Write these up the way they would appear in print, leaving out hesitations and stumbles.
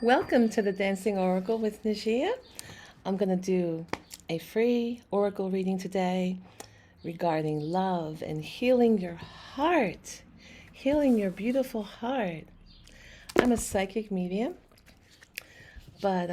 Welcome to the Dancing Oracle with Najia. I'm going to do a free oracle reading today regarding love and healing your heart, healing your beautiful heart. I'm a psychic medium, but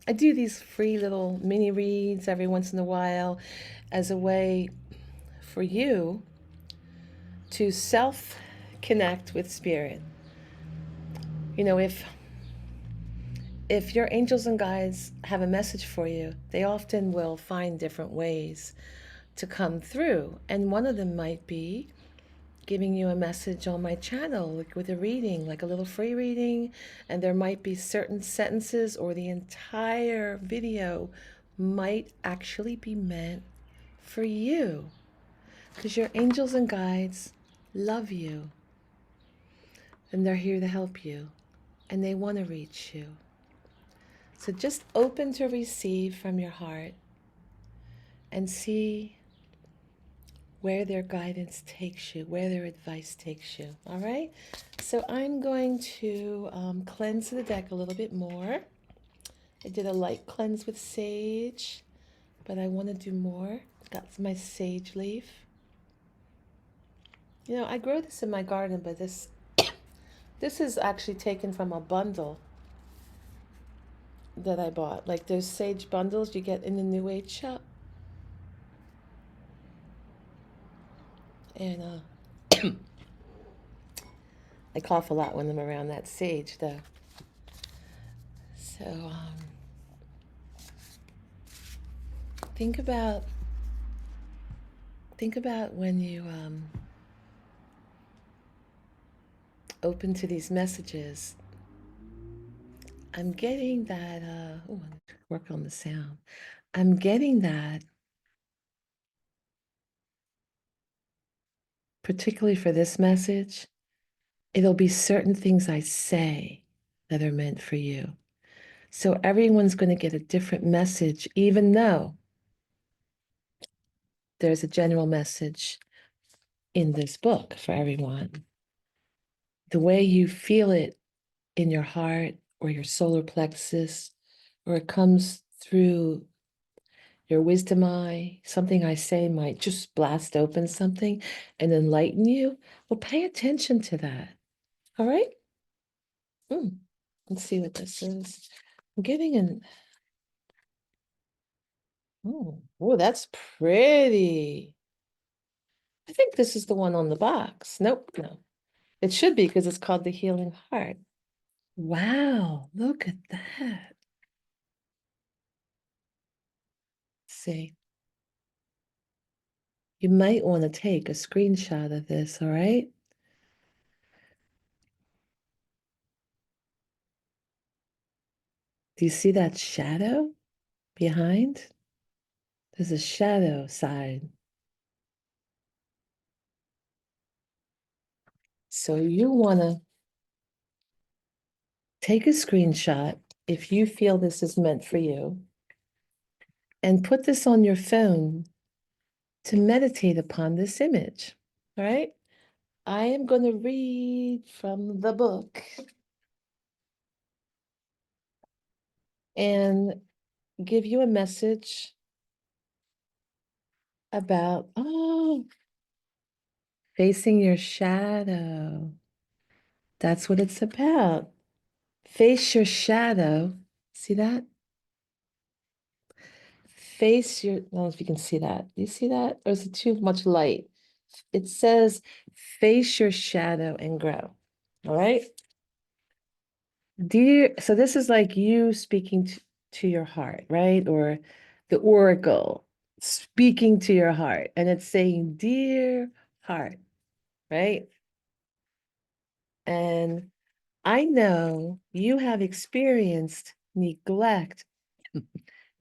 I do these free little mini reads every once in a while as a way for you to self connect with spirit. You know, if your angels and guides have a message for you, they often will find different ways to come through. And one of them might be giving you a message on my channel, like with a reading, like a little free reading. And there might be certain sentences or the entire video might actually be meant for you because your angels and guides love you and they're here to help you and they want to reach you. So just open to receive from your heart and see where their guidance takes you, where their advice takes you. All right? So I'm going to cleanse the deck a little bit more. I did a light cleanse with sage, but I want to do more. Got my sage leaf. You know, I grow this in my garden, but this is actually taken from a bundle that I bought. Like those sage bundles you get in the New Age shop. And I cough a lot when I'm around that sage, though. So think about when you open to these messages. I'm getting that. Work on the sound. I'm getting that, particularly for this message. It'll be certain things I say that are meant for you. So everyone's going to get a different message, even though there's a general message in this book for everyone. The way you feel it in your heart or your solar plexus, or it comes through your wisdom eye, something I say might just blast open something and enlighten you. Well, pay attention to that. All right? Let's see what this is. I'm getting an. Oh, that's pretty. I think this is the one on the box. Nope, no. It should be because it's called the Healing Heart. Wow, look at that. Let's see. You might want to take a screenshot of this, all right? Do you see that shadow behind? There's a shadow side. So you want to take a screenshot if you feel this is meant for you and put this on your phone to meditate upon this image, all right? I am going to read from the book and give you a message about, facing your shadow. That's what it's about. Face your shadow. See that? Face your, I don't know if you can see that. Do you see that? Or is it too much light? It says, face your shadow and grow. All right? Dear, so this is like you speaking to your heart, right? Or the oracle speaking to your heart. And it's saying, dear heart, right? And I know you have experienced neglect,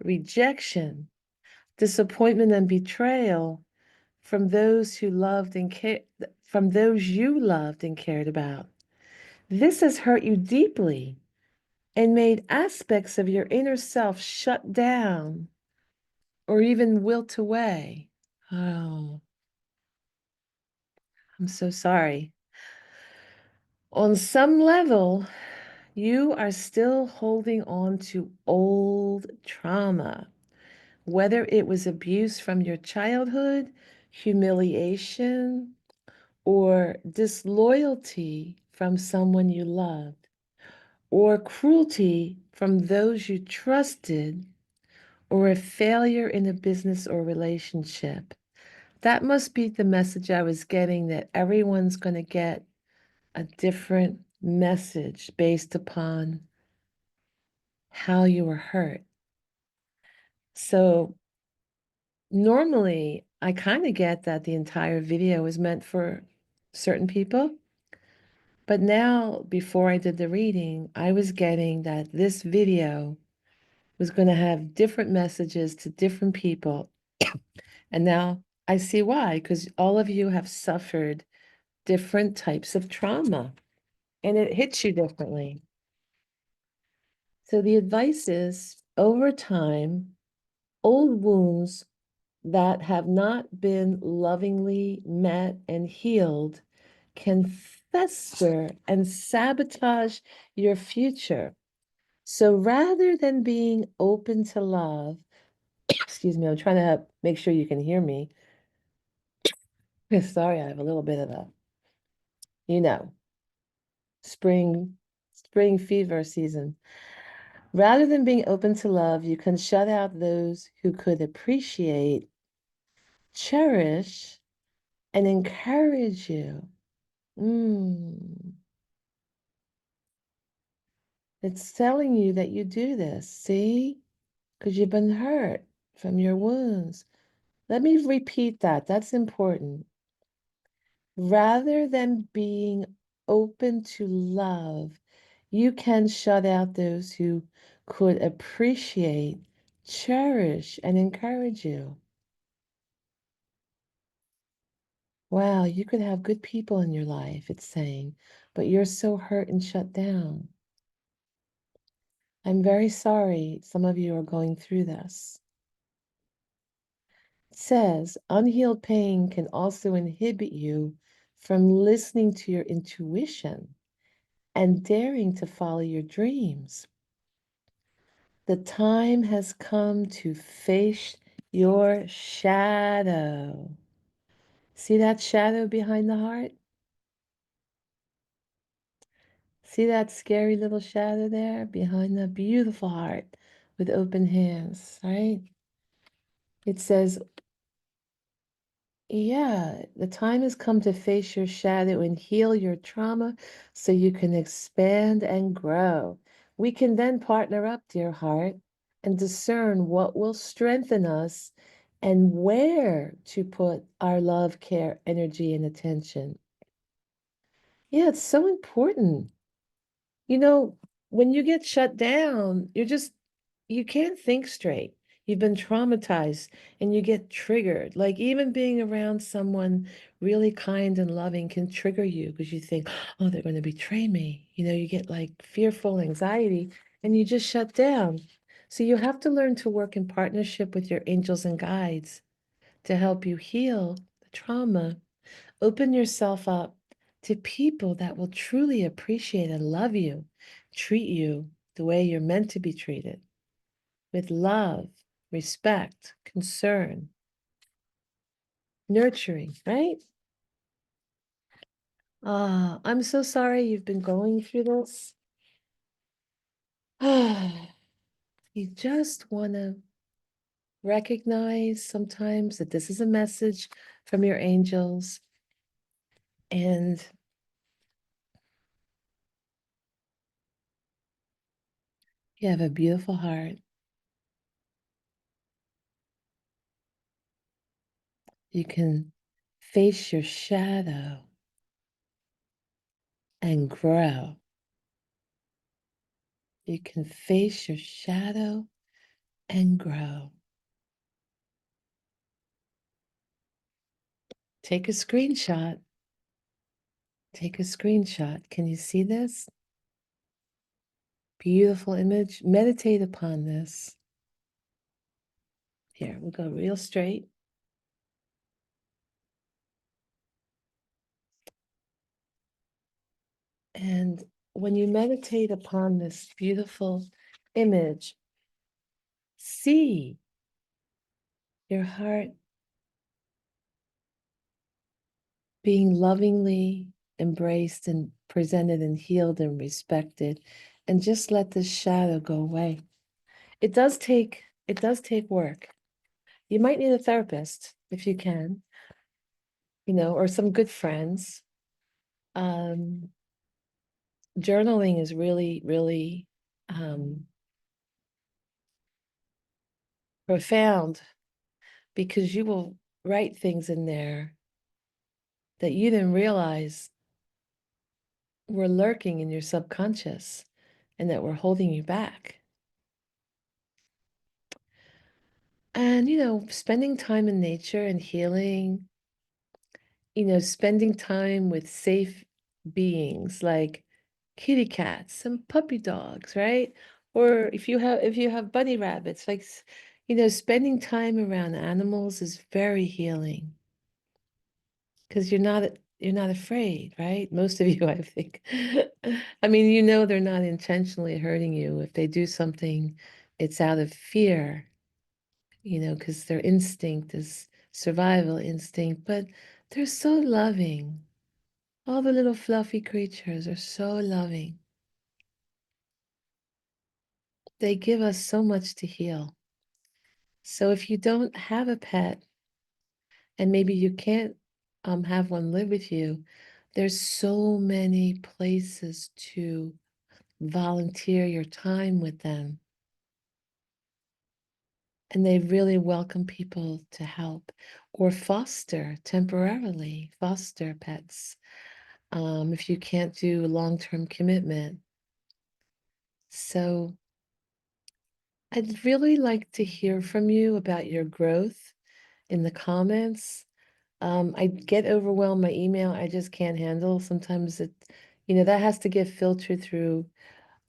rejection, disappointment, and betrayal from those who loved and cared, from those you loved and cared about. This has hurt you deeply and made aspects of your inner self shut down or even wilt away. Oh, I'm so sorry. On some level, You are still holding on to old trauma, whether it was abuse from your childhood, humiliation, or disloyalty from someone you loved, or cruelty from those you trusted, or a failure in a business or relationship. That must be the message I was getting, that everyone's going to get a different message based upon how you were hurt. So normally I kind of get that the entire video is meant for certain people. But now, before I did the reading, I was getting that this video was going to have different messages to different people. And now I see why, because all of you have suffered different types of trauma and it hits you differently. So the advice is, over time, old wounds that have not been lovingly met and healed can fester and sabotage your future. So rather than being open to love, excuse me, I'm trying to make sure you can hear me. Sorry, I have a little bit of a, you know, spring spring fever season. Rather than being open to love, you can shut out those who could appreciate, cherish, and encourage you. Mm. It's telling you that you do this, see? Because you've been hurt from your wounds. Let me repeat that. That's important. Rather than being open to love, you can shut out those who could appreciate, cherish, and encourage you. Wow, you could have good people in your life, it's saying, but you're so hurt and shut down. I'm very sorry some of you are going through this. It says unhealed pain can also inhibit you from listening to your intuition and daring to follow your dreams. The time has come to face your shadow. See that shadow behind the heart? See that scary little shadow there behind the beautiful heart with open hands, right? It says, yeah, the time has come to face your shadow and heal your trauma so you can expand and grow. We can then partner up, dear heart, and discern what will strengthen us and where to put our love, care, energy, and attention. Yeah, it's so important. You know, when you get shut down, you can't think straight. You've been traumatized and you get triggered. Like even being around someone really kind and loving can trigger you because you think, oh, they're going to betray me. You know, you get like fearful anxiety and you just shut down. So you have to learn to work in partnership with your angels and guides to help you heal the trauma. Open yourself up to people that will truly appreciate and love you, treat you the way you're meant to be treated, with love, respect, concern, nurturing, right? Ah, I'm so sorry you've been going through this. You just want to recognize sometimes that this is a message from your angels, and you have a beautiful heart. You can face your shadow and grow. You can face your shadow and grow. Take a screenshot. Take a screenshot. Can you see this? Beautiful image. Meditate upon this. Here, we'll go real straight. And when you meditate upon this beautiful image, see your heart being lovingly embraced and presented and healed and respected, and just let this shadow go away. It does take work. You might need a therapist if you can, or some good friends. Um, Journaling is really, really profound because you will write things in there that you didn't realize were lurking in your subconscious and that were holding you back. And, spending time in nature and healing, spending time with safe beings like kitty cats and puppy dogs, right? Or if you have bunny rabbits, like, spending time around animals is very healing because you're not afraid, right? Most of you, I think. I mean, they're not intentionally hurting you. If they do something, it's out of fear, because their instinct is survival instinct, but they're so loving. All the little fluffy creatures are so loving. They give us so much to heal. So if you don't have a pet, and maybe you can't have one live with you, there's so many places to volunteer your time with them. And they really welcome people to help or temporarily foster pets, if you can't do a long-term commitment. So I'd really like to hear from you about your growth in the comments. I get overwhelmed. My email, I just can't handle. Sometimes that has to get filtered through.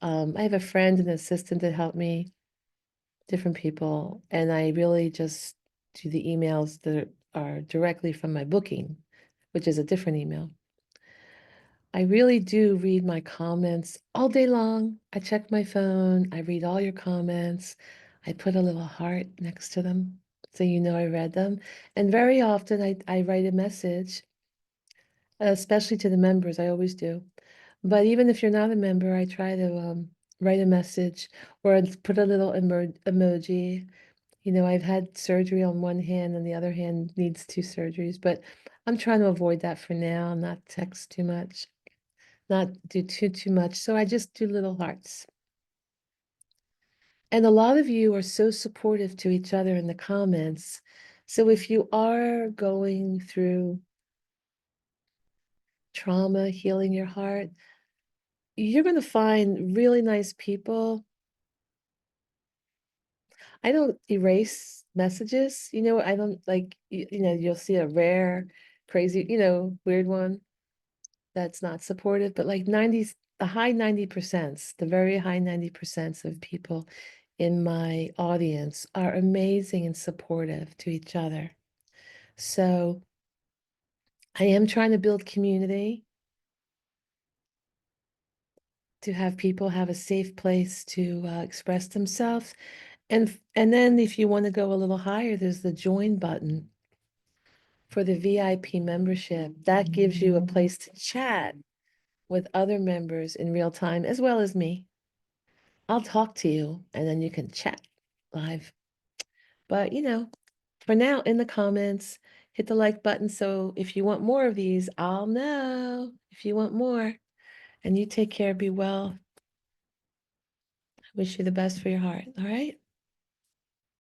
I have a friend and assistant that help me, different people, and I really just do the emails that are directly from my booking, which is a different email. I really do read my comments all day long. I check my phone. I read all your comments. I put a little heart next to them so I read them. And very often I write a message, especially to the members. I always do. But even if you're not a member, I try to write a message or put a little emoji. I've had surgery on one hand and the other hand needs two surgeries, but I'm trying to avoid that for now, not text too much, not do too much. So I just do little hearts. And a lot of you are so supportive to each other in the comments. So if you are going through trauma, healing your heart, you're going to find really nice people. I don't erase messages. I don't like, you'll see a rare, crazy, weird one that's not supportive, but like the high 90%, the very high 90% of people in my audience are amazing and supportive to each other. So I am trying to build community to have people have a safe place to express themselves. And then if you want to go a little higher, there's the join button for the VIP membership. That gives you a place to chat with other members in real time, as well as me. I'll talk to you and then you can chat live. But, for now, in the comments, hit the like button. So if you want more of these, I'll know if you want more. And you take care, be well. I wish you the best for your heart. All right.